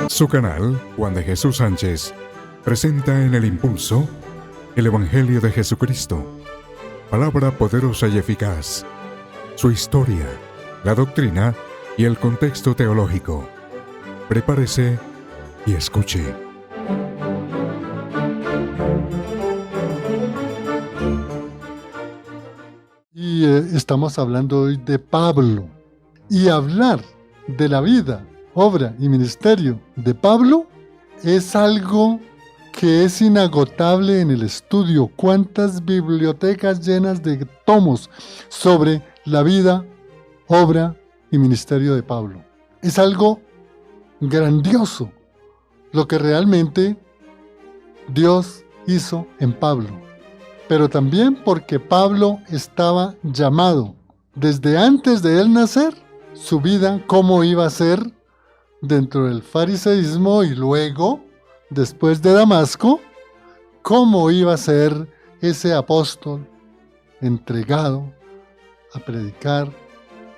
Su canal, Juan de Jesús Sánchez, presenta en El Impulso el Evangelio de Jesucristo, palabra poderosa y eficaz, su historia, la doctrina y el contexto teológico. Prepárese y escuche. Y estamos hablando hoy de Pablo. Y hablar de la vida, obra y ministerio de Pablo es algo que es inagotable en el estudio. ¿Cuántas bibliotecas llenas de tomos sobre la vida, obra y ministerio de Pablo? Es algo grandioso lo que realmente Dios hizo en Pablo. Pero también porque Pablo estaba llamado desde antes de él nacer, su vida, cómo iba a ser dentro del fariseísmo y luego, después de Damasco, cómo iba a ser ese apóstol entregado a predicar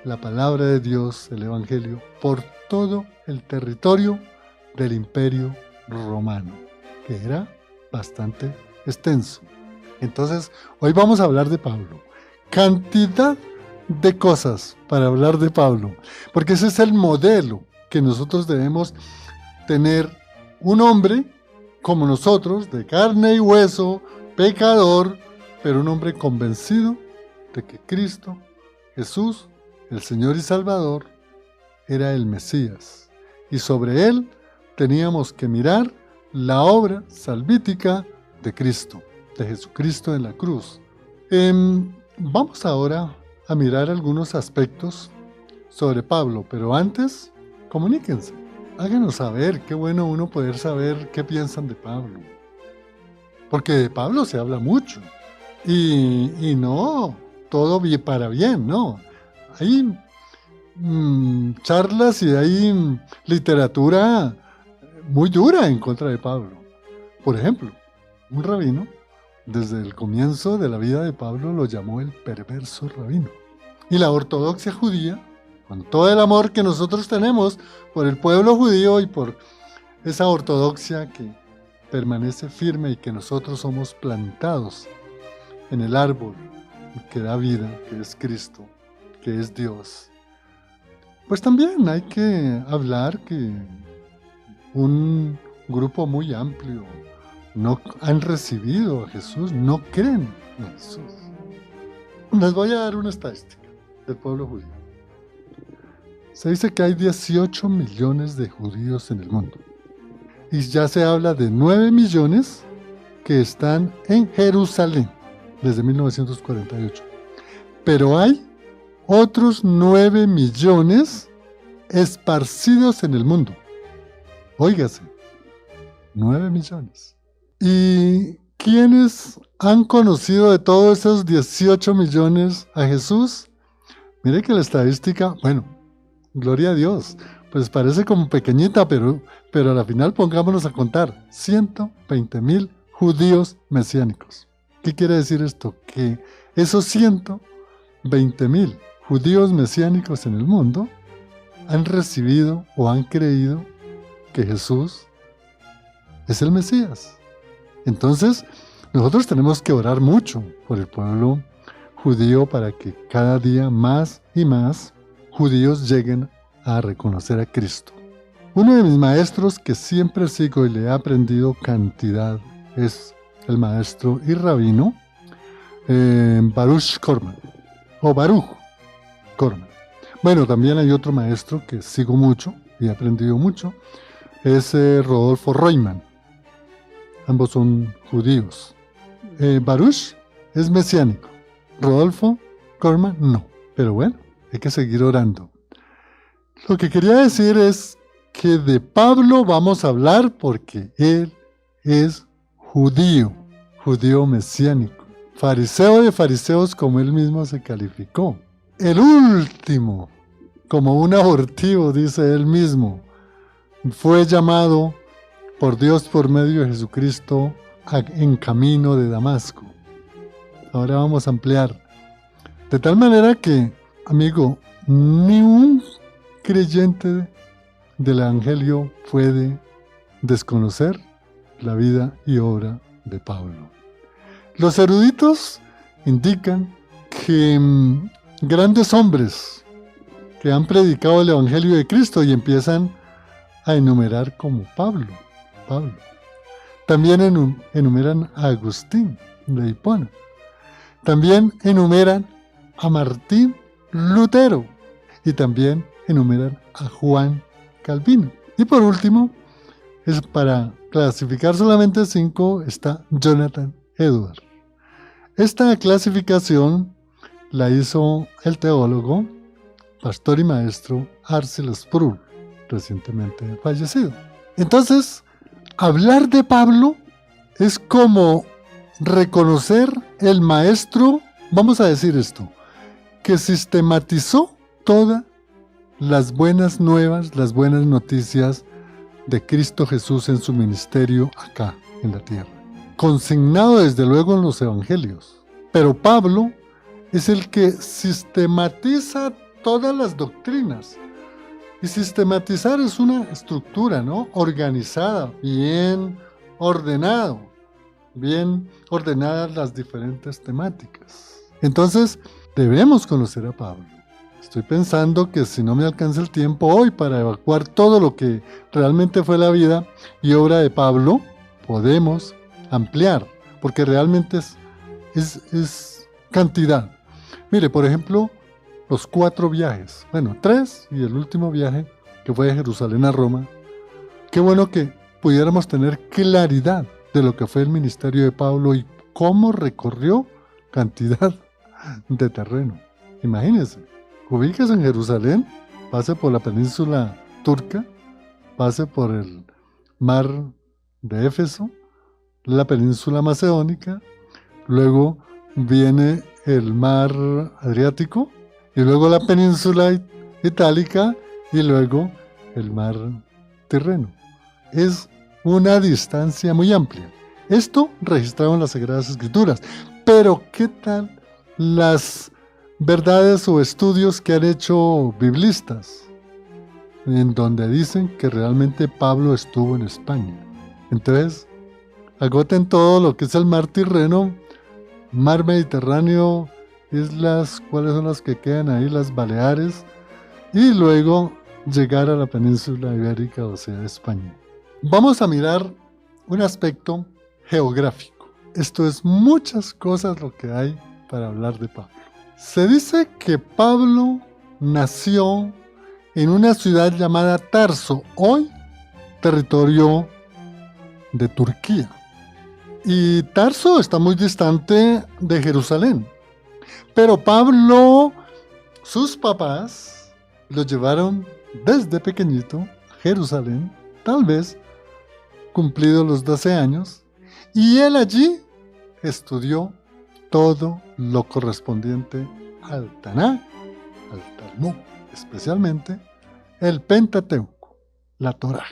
la palabra de Dios, el Evangelio, por todo el territorio del Imperio Romano, que era bastante extenso. Entonces, hoy vamos a hablar de Pablo. Cantidad de cosas para hablar de Pablo, porque ese es el modelo que nosotros debemos tener. Un hombre como nosotros, de carne y hueso, pecador, pero un hombre convencido de que Cristo, Jesús, el Señor y Salvador, era el Mesías. Y sobre él teníamos que mirar la obra salvífica de Cristo, de Jesucristo en la cruz. Vamos ahora a mirar algunos aspectos sobre Pablo, pero antes, comuníquense. Háganos saber, qué bueno uno poder saber qué piensan de Pablo. Porque de Pablo se habla mucho. Y no todo para bien, no. Hay charlas y hay literatura muy dura en contra de Pablo. Por ejemplo, un rabino, desde el comienzo de la vida de Pablo, lo llamó el perverso rabino. Y la ortodoxia judía, con todo el amor que nosotros tenemos por el pueblo judío y por esa ortodoxia que permanece firme y que nosotros somos plantados en el árbol que da vida, que es Cristo, que es Dios. Pues también hay que hablar que un grupo muy amplio no han recibido a Jesús, no creen en Jesús. Les voy a dar una estadística del pueblo judío. Se dice que hay 18 millones de judíos en el mundo. Y ya se habla de 9 millones que están en Jerusalén desde 1948. Pero hay otros 9 millones esparcidos en el mundo. Óigase, 9 millones. ¿Y quiénes han conocido de todos esos 18 millones a Jesús? Mire que la estadística, bueno, gloria a Dios, pues parece como pequeñita, pero a la final pongámonos a contar, 120,000 judíos mesiánicos. ¿Qué quiere decir esto? Que esos 120,000 judíos mesiánicos en el mundo han recibido o han creído que Jesús es el Mesías. Entonces, nosotros tenemos que orar mucho por el pueblo judío para que cada día más y más judíos lleguen a reconocer a Cristo. Uno de mis maestros que siempre sigo y le he aprendido cantidad es el maestro y rabino Baruch Korman, o Baruch Korman. Bueno, también hay otro maestro que sigo mucho y he aprendido mucho, es Rodolfo Royman. Ambos son judíos. Baruch es mesiánico, Rodolfo Korman no, pero bueno, hay que seguir orando. Lo que quería decir es que de Pablo vamos a hablar porque él es judío mesiánico, fariseo de fariseos como él mismo se calificó. El último, como un abortivo, dice él mismo, fue llamado por Dios por medio de Jesucristo en camino de Damasco. Ahora vamos a ampliar. De tal manera que, amigo, ni un creyente del Evangelio puede desconocer la vida y obra de Pablo. Los eruditos indican que grandes hombres que han predicado el Evangelio de Cristo y empiezan a enumerar como Pablo. También enumeran a Agustín de Hipona. También enumeran a Martín Lutero y también enumeran a Juan Calvino. Y por último, es para clasificar solamente 5, está Jonathan Edwards. Esta clasificación la hizo el teólogo, pastor y maestro Arcel Sproul, recientemente fallecido. Entonces, hablar de Pablo es como reconocer el maestro, vamos a decir esto, que sistematizó todas las buenas nuevas, las buenas noticias de Cristo Jesús en su ministerio acá en la tierra. Consignado desde luego en los evangelios. Pero Pablo es el que sistematiza todas las doctrinas. Y sistematizar es una estructura, ¿no? Organizada, bien ordenadas las diferentes temáticas. Entonces, debemos conocer a Pablo. Estoy pensando que si no me alcanza el tiempo hoy para evacuar todo lo que realmente fue la vida y obra de Pablo, podemos ampliar, porque realmente es cantidad. Mire, por ejemplo, los 4 viajes, 3 y el último viaje que fue de Jerusalén a Roma. Qué bueno que pudiéramos tener claridad de lo que fue el ministerio de Pablo y cómo recorrió cantidad de terreno. Imagínense, ubíquese en Jerusalén, pase por la península turca, pase por el mar de Éfeso, la península macedónica, luego viene el mar Adriático, y luego la península itálica, y luego el mar Tirreno. Es una distancia muy amplia. Esto registrado en las Sagradas Escrituras. Pero, ¿qué tal las verdades o estudios que han hecho biblistas? En donde dicen que realmente Pablo estuvo en España. Entonces, agoten todo lo que es el mar Tirreno, mar Mediterráneo, islas, ¿cuáles son las que quedan ahí? Las Baleares, y luego llegar a la península ibérica, o sea, España. Vamos a mirar un aspecto geográfico. Esto es muchas cosas lo que hay para hablar de Pablo. Se dice que Pablo nació en una ciudad llamada Tarso, hoy territorio de Turquía. Y Tarso está muy distante de Jerusalén. Pero Pablo, sus papás, lo llevaron desde pequeñito a Jerusalén, tal vez cumplidos los 12 años, y él allí estudió todo lo correspondiente al Tanaj, al Talmud, especialmente el Pentateuco, la Torá.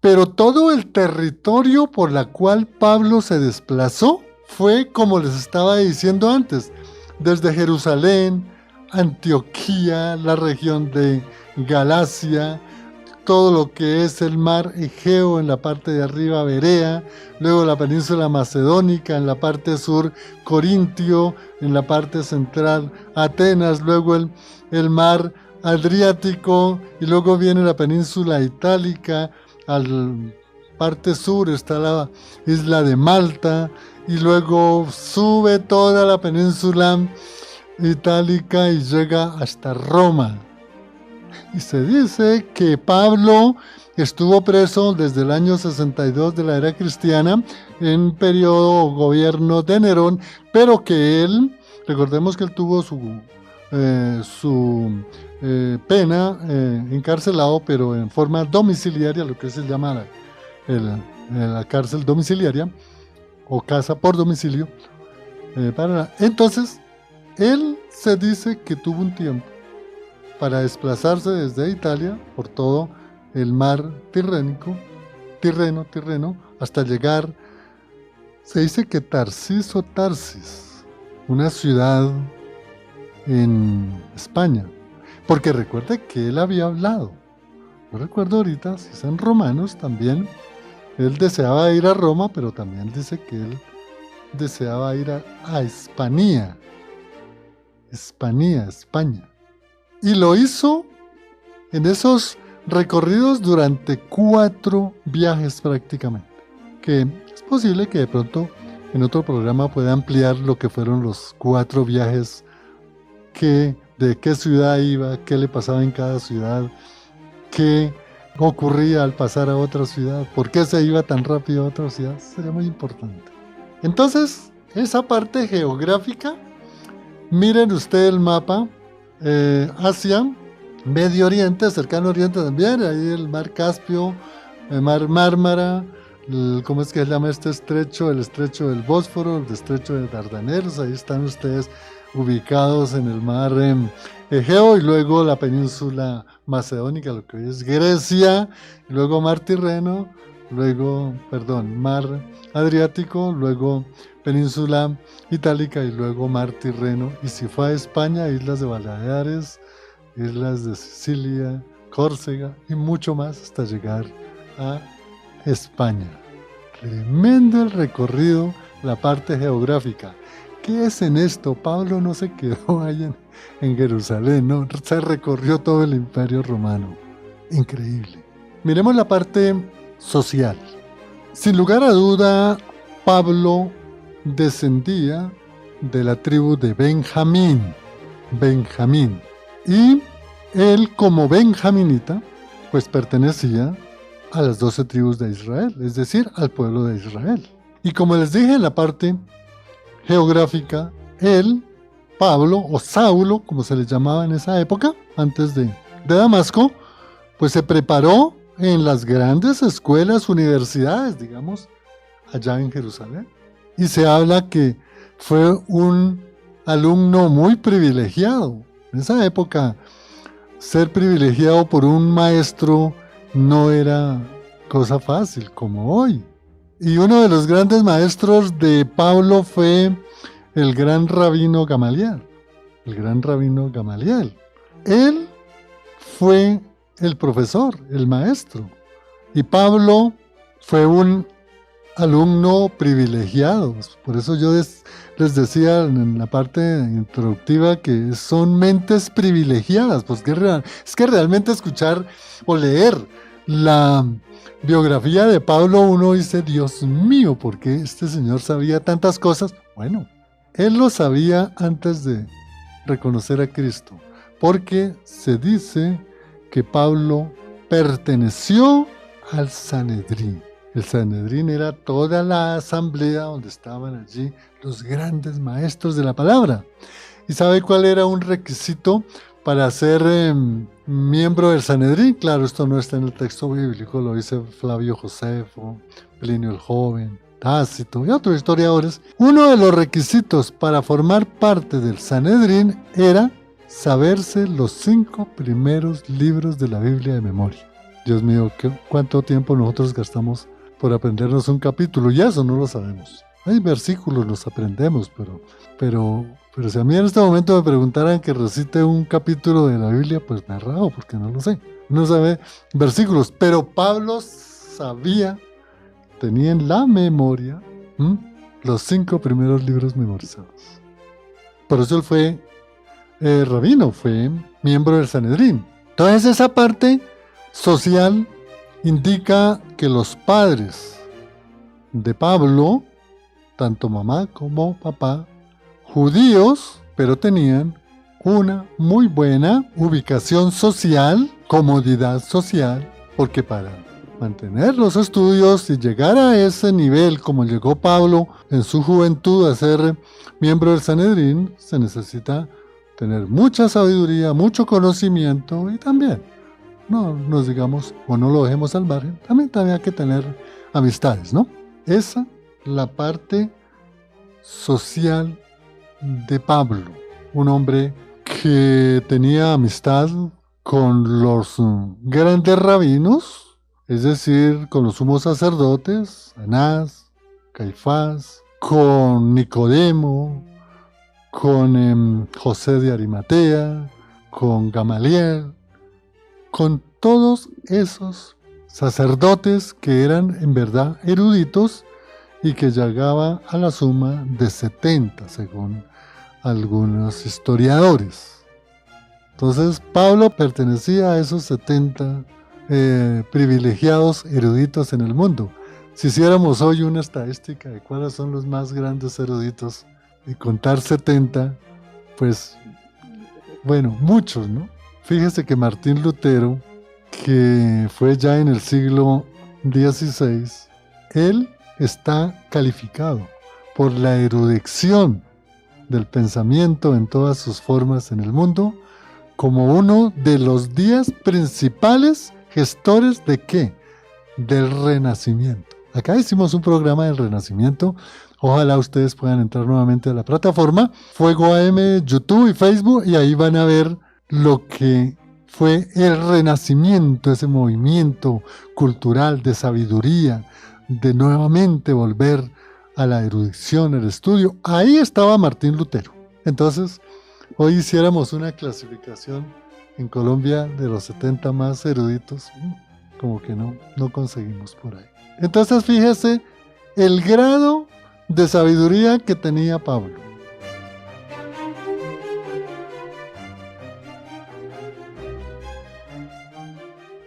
Pero todo el territorio por la cual Pablo se desplazó fue, como les estaba diciendo antes, desde Jerusalén, Antioquía, la región de Galacia, todo lo que es el mar Egeo en la parte de arriba, Berea, luego la península macedónica en la parte sur, Corintio, en la parte central, Atenas, luego el mar Adriático, y luego viene la península itálica, al parte sur está la isla de Malta, y luego sube toda la península itálica y llega hasta Roma. Y se dice que Pablo estuvo preso desde el año 62 de la era cristiana, en periodo o gobierno de Nerón, pero que él, recordemos que él tuvo su pena encarcelado, pero en forma domiciliaria, lo que se llama la cárcel domiciliaria o casa por domicilio. Entonces, él se dice que tuvo un tiempo para desplazarse desde Italia por todo el mar Tirreno, hasta llegar, se dice que Tarsis, una ciudad en España, Porque recuerde que él había hablado. No recuerdo ahorita si es en Romanos también. Él deseaba ir a Roma, pero también dice que él deseaba ir a Hispania. España. Y lo hizo en esos recorridos durante 4 viajes prácticamente. Que es posible que de pronto en otro programa pueda ampliar lo que fueron los 4 viajes, de qué ciudad iba, qué le pasaba en cada ciudad, qué ocurría al pasar a otra ciudad, por qué se iba tan rápido a otra ciudad. Sería muy importante. Entonces, esa parte geográfica, miren ustedes el mapa, Asia, Medio Oriente, Cercano Oriente también, ahí el mar Caspio, el mar Mármara, ¿cómo es que se llama este estrecho? El estrecho del Bósforo, el estrecho de Dardanelos, ahí están ustedes ubicados en el mar Egeo, y luego la península macedónica, lo que hoy es Grecia, y luego mar Tirreno, mar Adriático, luego península itálica y luego mar Tirreno. Y si fue a España, islas de Baleares, islas de Sicilia, Córcega y mucho más hasta llegar a España. Tremendo el recorrido, la parte geográfica. ¿Qué es en esto? Pablo no se quedó ahí en Jerusalén, no, se recorrió todo el Imperio Romano. Increíble. Miremos la parte social. Sin lugar a duda, Pablo descendía de la tribu de Benjamín. Y él, como benjaminita, pues pertenecía a las 12 tribus de Israel, es decir, al pueblo de Israel. Y como les dije en la parte geográfica, él, Pablo, o Saulo, como se le llamaba en esa época, antes de Damasco, pues se preparó en las grandes escuelas, universidades, digamos, allá en Jerusalén. Y se habla que fue un alumno muy privilegiado. En esa época, ser privilegiado por un maestro no era cosa fácil como hoy. Y uno de los grandes maestros de Pablo fue el gran rabino Gamaliel. Él fue el profesor, el maestro. Y Pablo fue un alumno privilegiado. Por eso yo les decía en la parte introductiva que son mentes privilegiadas. Pues es que realmente escuchar o leer la biografía de Pablo, uno dice, Dios mío, ¿por qué este señor sabía tantas cosas? Bueno, él lo sabía antes de reconocer a Cristo, porque se dice que Pablo perteneció al Sanedrín. El Sanedrín era toda la asamblea donde estaban allí los grandes maestros de la palabra. ¿Y sabe cuál era un requisito para ser miembro del Sanedrín? Claro, esto no está en el texto bíblico, lo dice Flavio Josefo, Plinio el Joven, Tácito y otros historiadores. Uno de los requisitos para formar parte del Sanedrín era saberse los 5 primeros libros de la Biblia de memoria. Dios mío, ¿cuánto tiempo nosotros gastamos por aprendernos un capítulo? Y eso no lo sabemos. Hay versículos, los aprendemos, pero si a mí en este momento me preguntaran que recite un capítulo de la Biblia, pues me rajo, porque no lo sé. No sabe versículos, pero Pablo sabía, tenía en la memoria los 5 primeros libros memorizados. Por eso él fue rabino, fue miembro del Sanedrín. Entonces esa parte social indica que los padres de Pablo, tanto mamá como papá, judíos, pero tenían una muy buena ubicación social, comodidad social, porque para mantener los estudios y llegar a ese nivel como llegó Pablo en su juventud a ser miembro del Sanedrín, se necesita tener mucha sabiduría, mucho conocimiento y también, no nos digamos o no lo dejemos al margen, también hay que tener amistades, ¿no? Esa la parte social de Pablo, un hombre que tenía amistad con los grandes rabinos, es decir, con los sumos sacerdotes, Anás, Caifás, con Nicodemo, con José de Arimatea, con Gamaliel, con todos esos sacerdotes que eran en verdad eruditos y que llegaba a la suma de 70, según algunos historiadores. Entonces, Pablo pertenecía a esos 70 privilegiados eruditos en el mundo. Si hiciéramos hoy una estadística de cuáles son los más grandes eruditos y contar 70, pues, bueno, muchos, ¿no? Fíjese que Martín Lutero, que fue ya en el siglo XVI, él está calificado por la erudición del pensamiento en todas sus formas en el mundo como uno de los 10 principales gestores ¿de qué? Del Renacimiento. Acá hicimos un programa del Renacimiento. Ojalá ustedes puedan entrar nuevamente a la plataforma Fuego AM, YouTube y Facebook, y ahí van a ver lo que fue el Renacimiento, ese movimiento cultural de sabiduría, de nuevamente volver a la erudición, el estudio. Ahí estaba Martín Lutero. Entonces, hoy hiciéramos una clasificación en Colombia de los 70 más eruditos, como que no conseguimos por ahí. Entonces, fíjese el grado de sabiduría que tenía Pablo.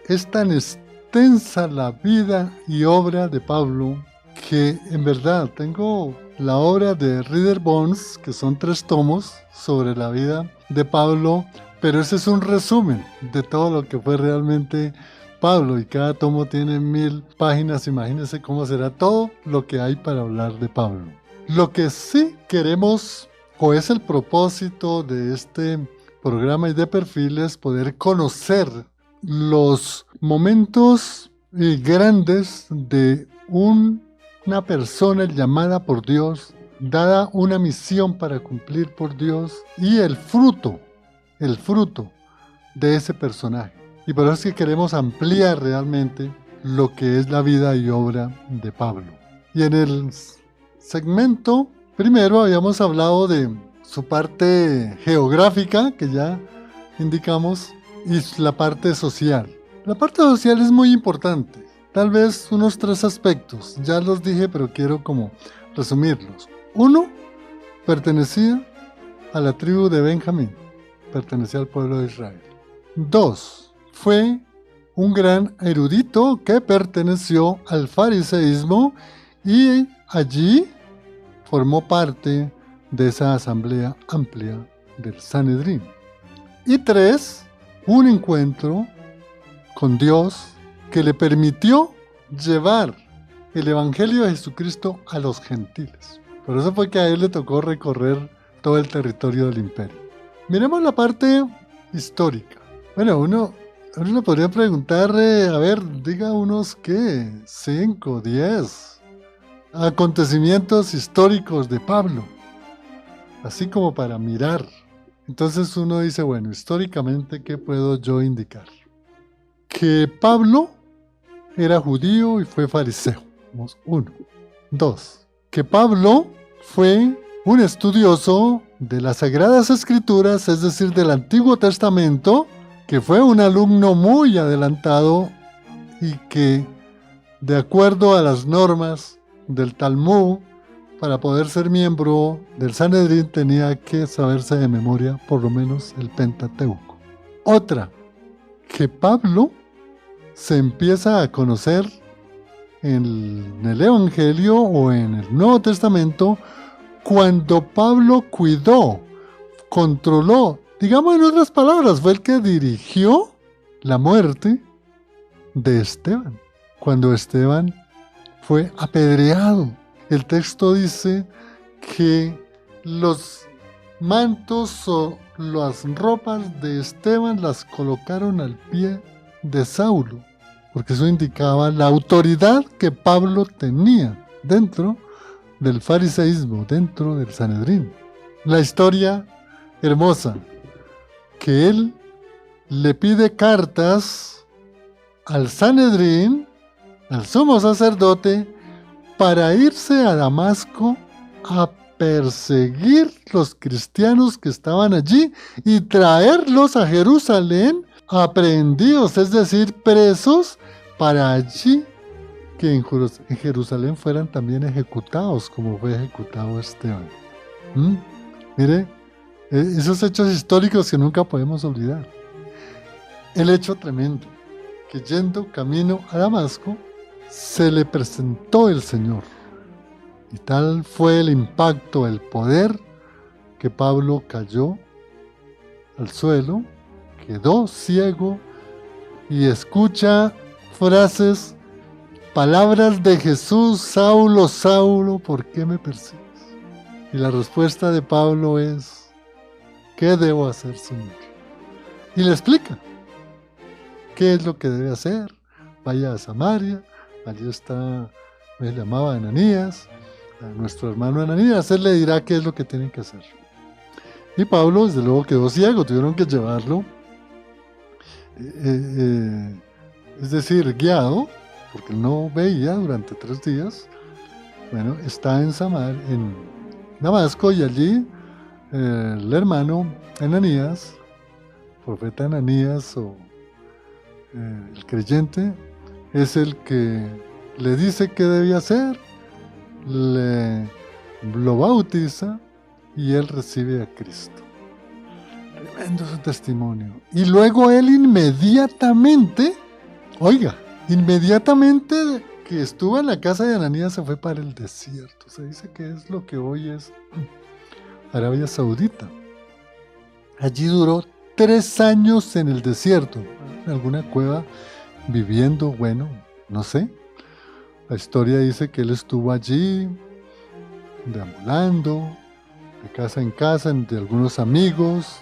Es tan extensa la vida y obra de Pablo que en verdad tengo la obra de Reader Bones, que son 3 tomos sobre la vida de Pablo, pero ese es un resumen de todo lo que fue realmente Pablo, y cada tomo tiene 1000 páginas. Imagínense cómo será todo lo que hay para hablar de Pablo. Lo que sí queremos, o es el propósito de este programa y de perfiles, poder conocer los momentos grandes de una persona llamada por Dios, dada una misión para cumplir por Dios, y el fruto de ese personaje. Y por eso es que queremos ampliar realmente lo que es la vida y obra de Pablo. Y en el segmento primero habíamos hablado de su parte geográfica, que ya indicamos, y la parte social. La parte social es muy importante. Tal vez unos 3 aspectos. Ya los dije, pero quiero como resumirlos. 1, pertenecía a la tribu de Benjamín. Pertenecía al pueblo de Israel. 2, fue un gran erudito que perteneció al fariseísmo y allí formó parte de esa asamblea amplia del Sanedrín. Y 3, un encuentro con Dios que le permitió llevar el Evangelio de Jesucristo a los gentiles. Por eso fue que a él le tocó recorrer todo el territorio del imperio. Miremos la parte histórica. Bueno, uno le podría preguntar, a ver, diga unos, ¿qué? 5, 10 acontecimientos históricos de Pablo. Así como para mirar. Entonces uno dice, bueno, históricamente, ¿qué puedo yo indicar? Que Pablo era judío y fue fariseo. 1. 2. Que Pablo fue un estudioso de las Sagradas Escrituras, es decir, del Antiguo Testamento, que fue un alumno muy adelantado y que, de acuerdo a las normas del Talmud, para poder ser miembro del Sanedrín tenía que saberse de memoria por lo menos el Pentateuco. Otra, que Pablo se empieza a conocer en el Evangelio o en el Nuevo Testamento cuando Pablo cuidó, controló, digamos en otras palabras, fue el que dirigió la muerte de Esteban, cuando Esteban fue apedreado. El texto dice que los mantos o las ropas de Esteban las colocaron al pie de Saulo, porque eso indicaba la autoridad que Pablo tenía dentro del fariseísmo, dentro del Sanedrín. La historia hermosa, que él le pide cartas al Sanedrín, al sumo sacerdote, para irse a Damasco a perseguir los cristianos que estaban allí y traerlos a Jerusalén aprehendidos, es decir, presos, para allí que en Jerusalén fueran también ejecutados, como fue ejecutado Esteban. Mire, esos hechos históricos que nunca podemos olvidar. El hecho tremendo, que yendo camino a Damasco, se le presentó el Señor. Y tal fue el impacto, el poder, que Pablo cayó al suelo, quedó ciego y escucha frases, palabras de Jesús: Saulo, Saulo, ¿por qué me persigues? Y la respuesta de Pablo es: ¿qué debo hacer, Señor? Y le explica qué es lo que debe hacer. Vaya a Samaria, allí está, me llamaba Ananías, a nuestro hermano Ananías, él le dirá qué es lo que tienen que hacer. Y Pablo, desde luego, quedó ciego, tuvieron que llevarlo, es decir, guiado, porque no veía durante 3 días. Bueno, está en Damasco, y allí el hermano Ananías, profeta Ananías, o el creyente, es el que le dice qué debía hacer, lo bautiza y él recibe a Cristo. Tremendo su testimonio. Y luego él inmediatamente que estuvo en la casa de Ananías, se fue para el desierto. Se dice que es lo que hoy es Arabia Saudita. Allí duró 3 años en el desierto, en alguna cueva viviendo, bueno, no sé. La historia dice que él estuvo allí deambulando de casa en casa, de algunos amigos,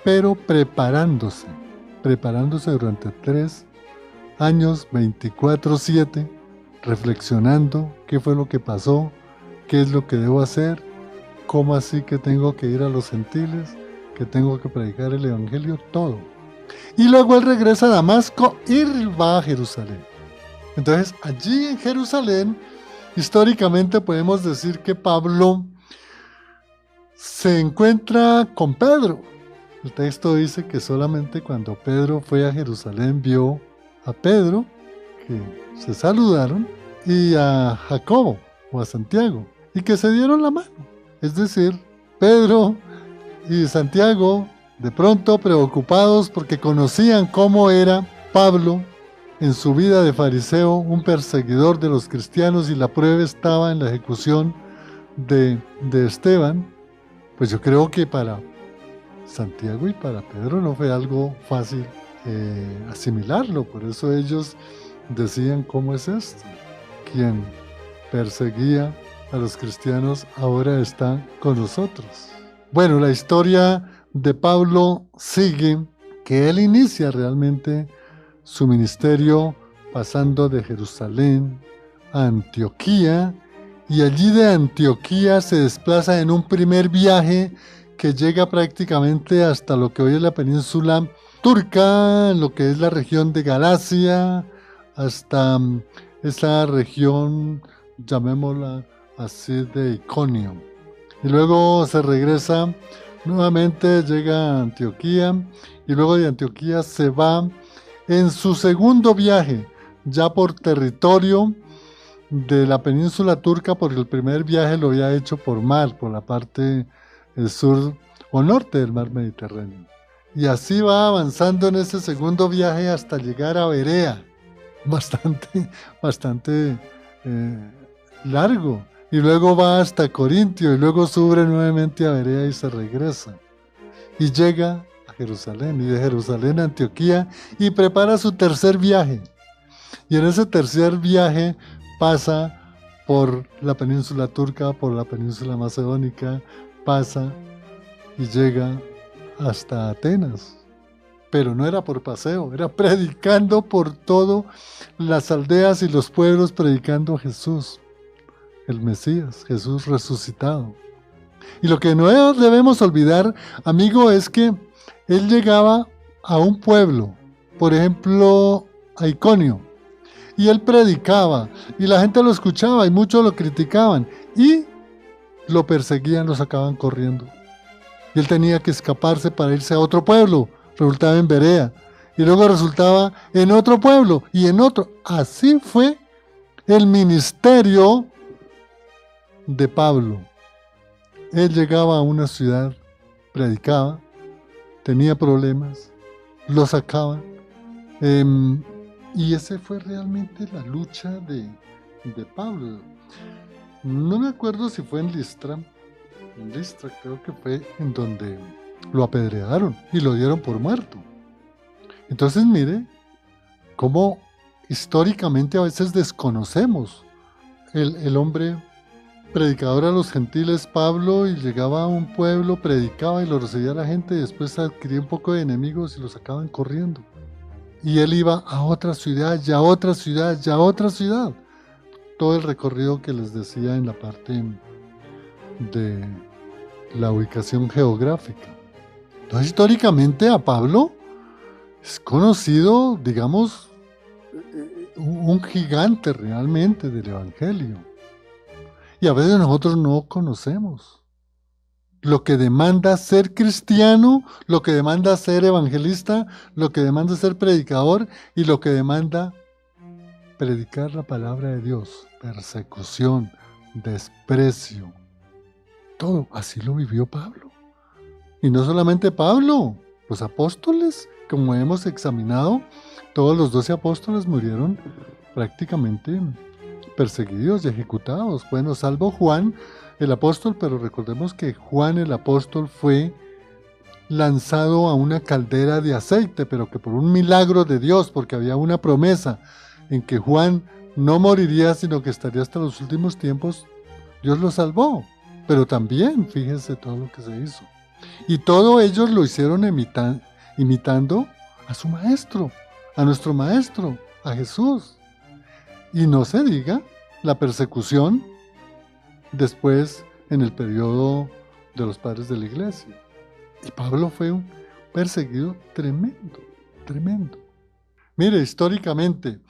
pero preparándose durante 3 años, 24/7, reflexionando qué fue lo que pasó, qué es lo que debo hacer, cómo así que tengo que ir a los gentiles, que tengo que predicar el evangelio, todo. Y luego él regresa a Damasco y va a Jerusalén. Entonces, allí en Jerusalén, históricamente podemos decir que Pablo se encuentra con Pedro. El texto dice que solamente cuando Pedro fue a Jerusalén vio a Pedro, que se saludaron, y a Jacobo o a Santiago, y que se dieron la mano. Es decir, Pedro y Santiago, de pronto preocupados porque conocían cómo era Pablo en su vida de fariseo, un perseguidor de los cristianos, y la prueba estaba en la ejecución de Esteban. Pues yo creo que para Santiago y para Pedro no fue algo fácil asimilarlo. Por eso ellos decían: ¿cómo es esto? Quien perseguía a los cristianos ahora está con nosotros. Bueno, la historia de Pablo sigue, que él inicia realmente su ministerio pasando de Jerusalén a Antioquía, y allí de Antioquía se desplaza en un primer viaje que llega prácticamente hasta lo que hoy es la península turca, lo que es la región de Galacia, hasta esa región, llamémosla así, de Iconio. Y luego se regresa nuevamente, llega a Antioquía, y luego de Antioquía se va en su segundo viaje, ya por territorio de la península turca, porque el primer viaje lo había hecho por mar, por la parte sur o norte del mar Mediterráneo. Y así va avanzando en ese segundo viaje hasta llegar a Berea, bastante largo. Y luego va hasta Corintio, y luego sube nuevamente a Berea y se regresa. Y llega a Jerusalén, y de Jerusalén a Antioquía, y prepara su tercer viaje. Y en ese tercer viaje pasa por la península turca, por la península macedónica, pasa y llega hasta Atenas. Pero no era por paseo, era predicando por todas las aldeas y los pueblos, predicando a Jesús, el Mesías, Jesús resucitado. Y lo que no debemos olvidar, amigo, es que él llegaba a un pueblo, por ejemplo, a Iconio, y él predicaba, y la gente lo escuchaba, y muchos lo criticaban, y lo perseguían, lo sacaban corriendo. Y él tenía que escaparse para irse a otro pueblo, resultaba en Berea, y luego resultaba en otro pueblo, y en otro. Así fue el ministerio de Pablo. Él llegaba a una ciudad, predicaba, tenía problemas, lo sacaban. Y esa fue realmente la lucha de Pablo. No me acuerdo si fue en Listra. En Listra creo que fue en donde lo apedrearon y lo dieron por muerto. Entonces mire cómo históricamente a veces desconocemos el hombre predicador a los gentiles, Pablo, y llegaba a un pueblo, predicaba y lo recibía la gente, y después adquiría un poco de enemigos y los sacaban corriendo. Y él iba a otra ciudad, y a otra ciudad, y a otra ciudad. Todo el recorrido que les decía en la parte de la ubicación geográfica. Entonces, históricamente a Pablo es conocido, digamos, un gigante realmente del Evangelio. Y a veces nosotros no conocemos lo que demanda ser cristiano, lo que demanda ser evangelista, lo que demanda ser predicador y lo que demanda predicar la palabra de Dios. Persecución, desprecio, todo. Así lo vivió Pablo. Y no solamente Pablo, los apóstoles, como hemos examinado, todos los 12 apóstoles murieron prácticamente perseguidos y ejecutados. Bueno, salvo Juan el apóstol, pero recordemos que Juan el apóstol fue lanzado a una caldera de aceite, pero que por un milagro de Dios, porque había una promesa en que Juan no moriría, sino que estaría hasta los últimos tiempos, Dios lo salvó. Pero también, fíjense todo lo que se hizo. Y todo ellos lo hicieron imitando a su maestro, a nuestro maestro, a Jesús. Y no se diga la persecución después en el periodo de los padres de la iglesia. Y Pablo fue un perseguido tremendo, tremendo. Mire, históricamente,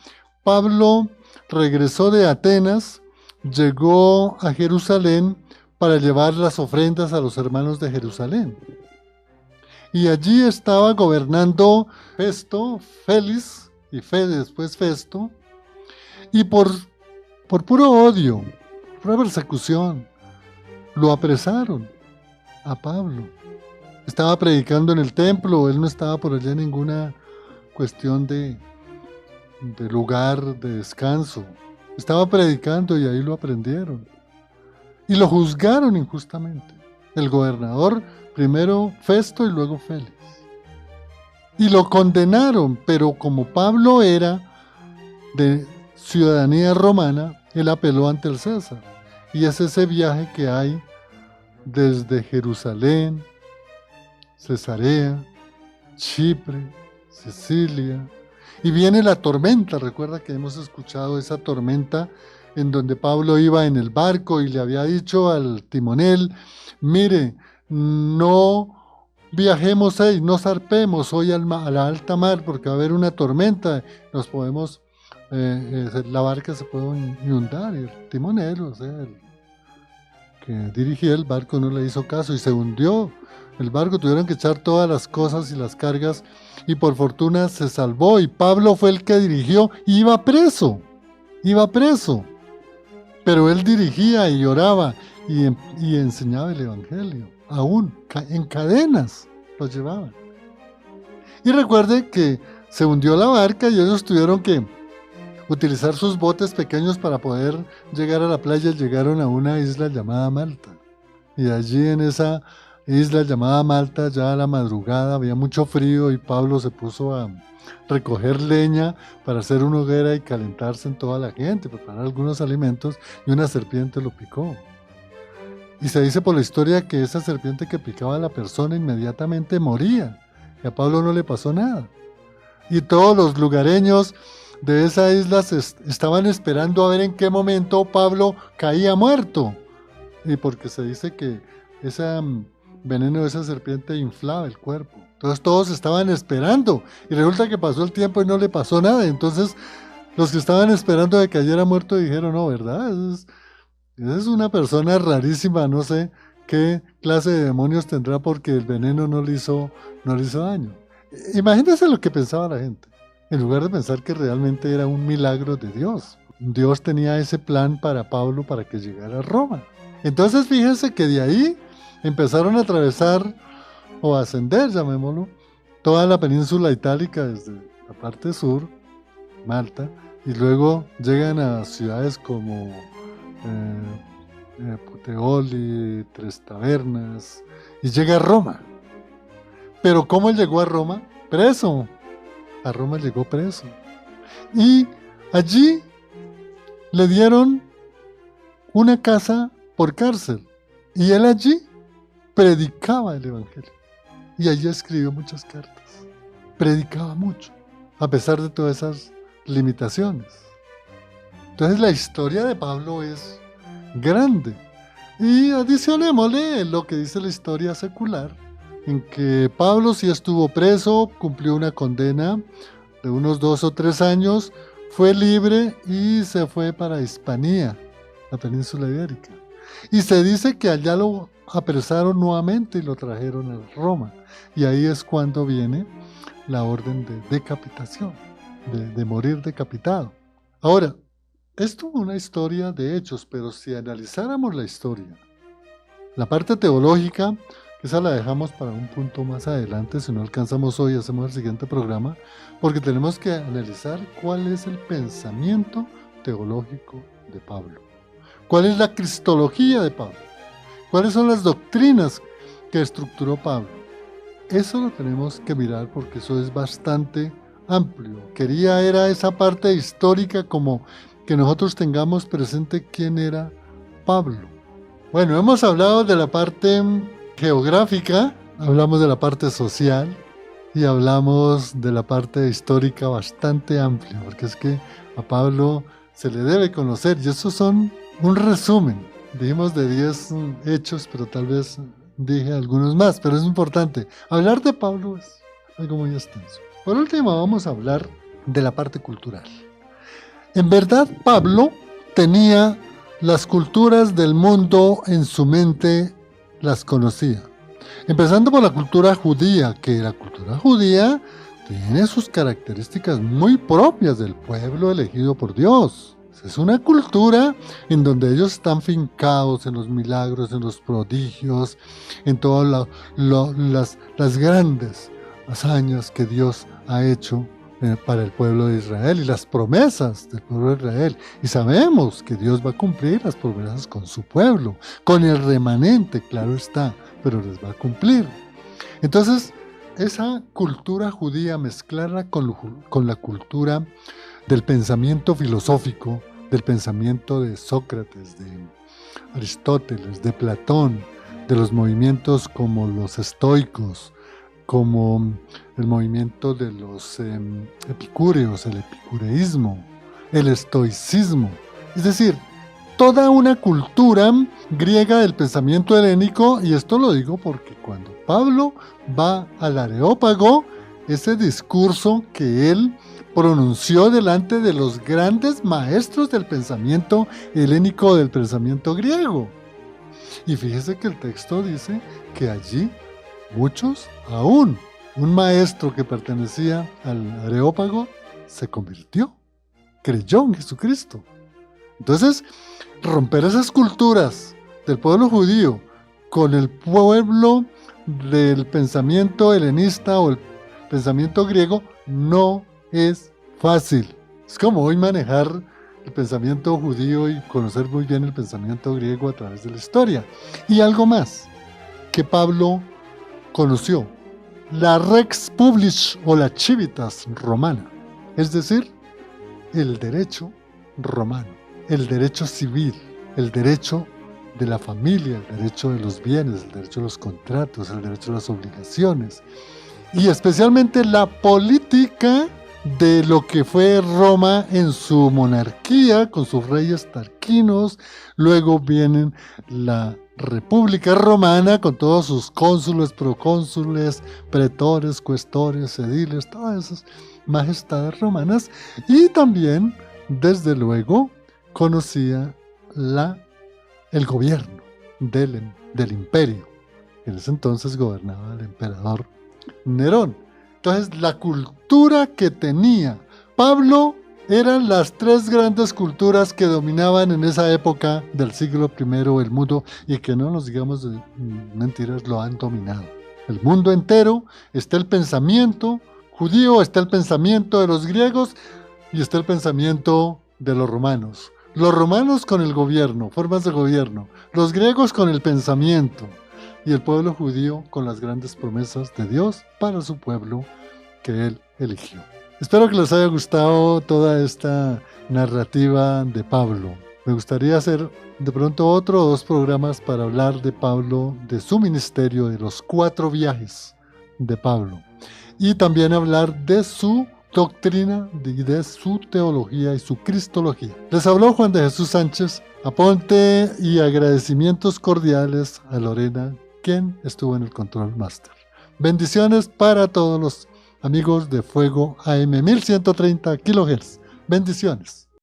Pablo regresó de Atenas, llegó a Jerusalén para llevar las ofrendas a los hermanos de Jerusalén. Y allí estaba gobernando Festo, Félix, y después Festo, y por puro odio, por persecución, lo apresaron a Pablo. Estaba predicando en el templo, él no estaba por allá en ninguna cuestión de lugar de descanso. Estaba predicando y ahí lo aprendieron. Y lo juzgaron injustamente. El gobernador, primero Festo y luego Félix. Y lo condenaron, pero como Pablo era de ciudadanía romana, él apeló ante el César. Y es ese viaje que hay desde Jerusalén, Cesarea, Chipre, Sicilia. Y viene la tormenta, recuerda que hemos escuchado esa tormenta en donde Pablo iba en el barco y le había dicho al timonel, mire, no viajemos ahí, no zarpemos hoy a la alta mar porque va a haber una tormenta, nos podemos, la barca se puede inundar. Y el timonel, o sea, el que dirigía el barco no le hizo caso y se hundió. El barco, tuvieron que echar todas las cosas y las cargas y por fortuna se salvó y Pablo fue el que dirigió y iba preso, pero él dirigía y oraba y enseñaba el evangelio, aún en cadenas los llevaban. Y recuerde que se hundió la barca y ellos tuvieron que utilizar sus botes pequeños para poder llegar a la playa. Llegaron a una isla llamada Malta y allí en esa isla llamada Malta, ya a la madrugada había mucho frío y Pablo se puso a recoger leña para hacer una hoguera y calentarse en toda la gente, preparar algunos alimentos, y una serpiente lo picó. Y se dice por la historia que esa serpiente que picaba a la persona inmediatamente moría, y a Pablo no le pasó nada. Y todos los lugareños de esa isla estaban esperando a ver en qué momento Pablo caía muerto, y porque se dice que ese veneno de esa serpiente inflaba el cuerpo. Entonces todos estaban esperando y resulta que pasó el tiempo y no le pasó nada. Entonces los que estaban esperando que cayera muerto dijeron, no, ¿verdad? Es una persona rarísima, no sé qué clase de demonios tendrá porque el veneno no le hizo daño. Imagínense lo que pensaba la gente, en lugar de pensar que realmente era un milagro de Dios. Dios tenía ese plan para Pablo para que llegara a Roma. Entonces fíjense que de ahí empezaron a atravesar o a ascender, llamémoslo, toda la península itálica desde la parte sur, Malta, y luego llegan a ciudades como Puteoli, Tres Tabernas, y llega a Roma. Pero ¿cómo llegó a Roma? Preso. A Roma llegó preso. Y allí le dieron una casa por cárcel. Y él allí predicaba el Evangelio. Y allí escribió muchas cartas. Predicaba mucho, a pesar de todas esas limitaciones. Entonces la historia de Pablo es grande. Y adicionémosle lo que dice la historia secular, en que Pablo sí estuvo preso, cumplió una condena de unos 2 o 3 años, fue libre y se fue para Hispania, la península ibérica. Y se dice que allá lo apresaron nuevamente y lo trajeron a Roma. Y ahí es cuando viene la orden de decapitación, de morir decapitado. Ahora, esto es una historia de hechos, pero si analizáramos la historia, la parte teológica, esa la dejamos para un punto más adelante, si no alcanzamos hoy, hacemos el siguiente programa, porque tenemos que analizar cuál es el pensamiento teológico de Pablo. ¿Cuál es la cristología de Pablo? ¿Cuáles son las doctrinas que estructuró Pablo? Eso lo tenemos que mirar porque eso es bastante amplio. Era esa parte histórica, como que nosotros tengamos presente quién era Pablo. Bueno, hemos hablado de la parte geográfica, hablamos de la parte social y hablamos de la parte histórica bastante amplia, porque es que a Pablo se le debe conocer, y esos son un resumen. Dijimos de 10 hechos, pero tal vez dije algunos más, pero es importante. Hablar de Pablo es algo muy extenso. Por último, vamos a hablar de la parte cultural. En verdad, Pablo tenía las culturas del mundo en su mente, las conocía. Empezando por la cultura judía, que la cultura judía tiene sus características muy propias del pueblo elegido por Dios. Es una cultura en donde ellos están fincados en los milagros, en los prodigios, en todas las grandes hazañas que Dios ha hecho para el pueblo de Israel y las promesas del pueblo de Israel. Y sabemos que Dios va a cumplir las promesas con su pueblo, con el remanente, claro está, pero les va a cumplir. Entonces, esa cultura judía, mezclarla con la cultura del pensamiento filosófico, del pensamiento de Sócrates, de Aristóteles, de Platón, de los movimientos como los estoicos, como el movimiento de los epicúreos, el epicureísmo, el estoicismo. Es decir, toda una cultura griega del pensamiento helénico, y esto lo digo porque cuando Pablo va al Areópago, ese discurso que él pronunció delante de los grandes maestros del pensamiento helénico, del pensamiento griego. Y fíjese que el texto dice que allí muchos, aún un maestro que pertenecía al Areópago, se convirtió, creyó en Jesucristo. Entonces, romper esas culturas del pueblo judío con el pueblo del pensamiento helenista o el pensamiento griego no es fácil. Es como hoy manejar el pensamiento judío y conocer muy bien el pensamiento griego a través de la historia. Y algo más que Pablo conoció: la Rex Publica o la Civitas romana, es decir, el derecho romano, el derecho civil, el derecho de la familia, el derecho de los bienes, el derecho de los contratos, el derecho de las obligaciones, y especialmente la política de lo que fue Roma en su monarquía, con sus reyes tarquinos. Luego vienen la República Romana con todos sus cónsules, procónsules, pretores, cuestores, ediles, todas esas majestades romanas. Y también, desde luego, conocía la el gobierno del imperio. En ese entonces gobernaba el emperador Nerón. Entonces, la cultura que tenía Pablo eran las tres grandes culturas que dominaban en esa época del siglo I el mundo, y que no nos digamos mentiras, lo han dominado. El mundo entero, está el pensamiento judío, está el pensamiento de los griegos y está el pensamiento de los romanos. Los romanos con el gobierno, formas de gobierno, los griegos con el pensamiento y el pueblo judío con las grandes promesas de Dios para su pueblo que él eligió. Espero que les haya gustado toda esta narrativa de Pablo. Me gustaría hacer de pronto otro o dos programas para hablar de Pablo, de su ministerio, de los 4 viajes de Pablo. Y también hablar de su doctrina, de su teología y su cristología. Les habló Juan de Jesús Sánchez. Aponte y agradecimientos cordiales a Lorena, quien estuvo en el Control Master. Bendiciones para todos los amigos de Fuego AM 1130 kHz. Bendiciones.